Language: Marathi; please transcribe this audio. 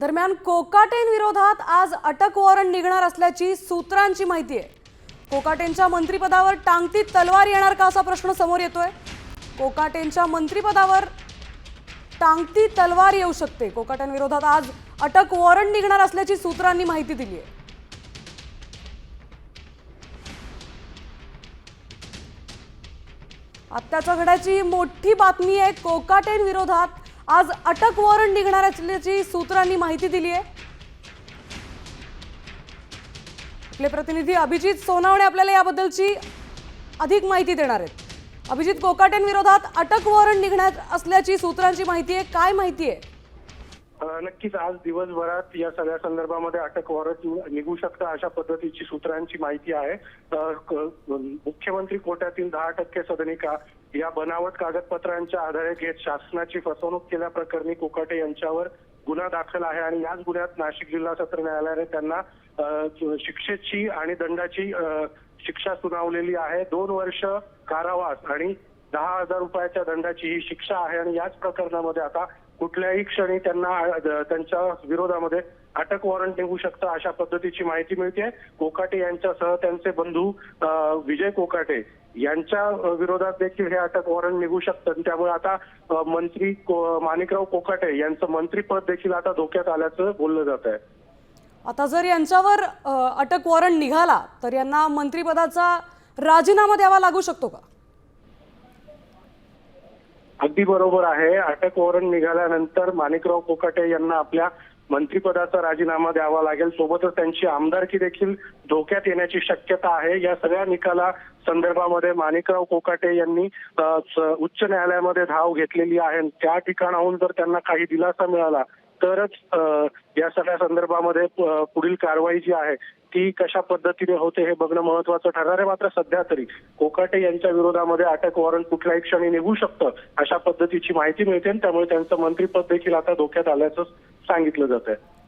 दरम्यान कोकाटेंविरोधात आज अटक वॉरंट निघणार असल्याची सूत्रांची माहिती आहे। कोकाटेंच्या मंत्रिपदावर टांगती तलवार येणार का असा प्रश्न समोर येतोय। कोकाटेंच्या मंत्रिपदावर टांगती तलवार येऊ शकते। कोकाटेंविरोधात आज अटक वॉरंट निघणार असल्याची सूत्रांनी माहिती दिली आहे। आत्ताच्या घडाची मोठी बातमी आहे। कोकाटेंविरोधात आज अटक वॉरंट निघणार असल्याची सूत्रांनी माहिती दिली आहे। आपले प्रतिनिधी अभिजित सोनावणे आपल्याला याबद्दलची अधिक माहिती देणार आहेत। अभिजित, कोकाटेंविरोधात अटक वॉरंट निघणार असल्याची सूत्रांची माहिती आहे, काय माहिती आहे? नक्कीच आज दिवसभरात या सगळ्या संदर्भामध्ये अटक वॉरंट निघू शकतं अशा पद्धतीची सूत्रांची माहिती आहे। मुख्यमंत्री कोट्यातील 10% सदनिका या बनावट कागदपत्रांच्या आधारे घेत शासनाची फसवणूक केल्याप्रकरणी कोकाटे यांच्यावर गुन्हा दाखल आहे आणि याच गुन्ह्यात नाशिक जिल्हा सत्र न्यायालयाने त्यांना शिक्षेची आणि दंडाची शिक्षा सुनावलेली आहे। 2 वर्ष कारावास आणि 10,000 रुपयाच्या दंडाची ही शिक्षा आहे आणि याच प्रकरणामध्ये आता कुठल्याही क्षणी त्यांना त्यांच्या विरोधामध्ये अटक वॉरंट निघू शकतं अशा पद्धतीची माहिती मिळते। कोकाटे यांच्यासह त्यांचे बंधू विजय कोकाटे यांच्या विरोधात देखील हे अटक वॉरंट निघू शकतं। त्यामुळे आता मंत्री माणिकराव कोकाटे यांचं मंत्रीपद देखील आता धोक्यात आल्याचं बोललं जात आहे। आता जर यांच्यावर अटक वॉरंट निघाला तर यांना मंत्रिपदाचा राजीनामा द्यावा लागू शकतो का? अगदी बरोबर आहे। अटक वॉरंट निघाल्यानंतर माणिकराव कोकाटे यांना आपल्या मंत्रिपदाचा राजीनामा द्यावा लागेल। सोबतच त्यांची आमदारकी देखील धोक्यात येण्याची शक्यता आहे। या सगळ्या निकाला संदर्भामध्ये माणिकराव कोकाटे यांनी उच्च न्यायालयामध्ये धाव घेतलेली आहे। त्या ठिकाणाहून जर त्यांना काही दिलासा मिळाला तरच या सगळ्या संदर्भामध्ये पुढील कारवाई जी आहे ती कशा पद्धतीने होते हे बघणं महत्त्वाचं ठरणार आहे। मात्र सध्या तरी कोकाटे यांच्या विरोधामध्ये अटक वॉरंट कुठल्याही क्षणी निघू शकतं अशा पद्धतीची माहिती मिळते, त्यामुळे त्यांचं मंत्रिपद देखील आता धोक्यात आल्याचं सांगितलं जात आहे।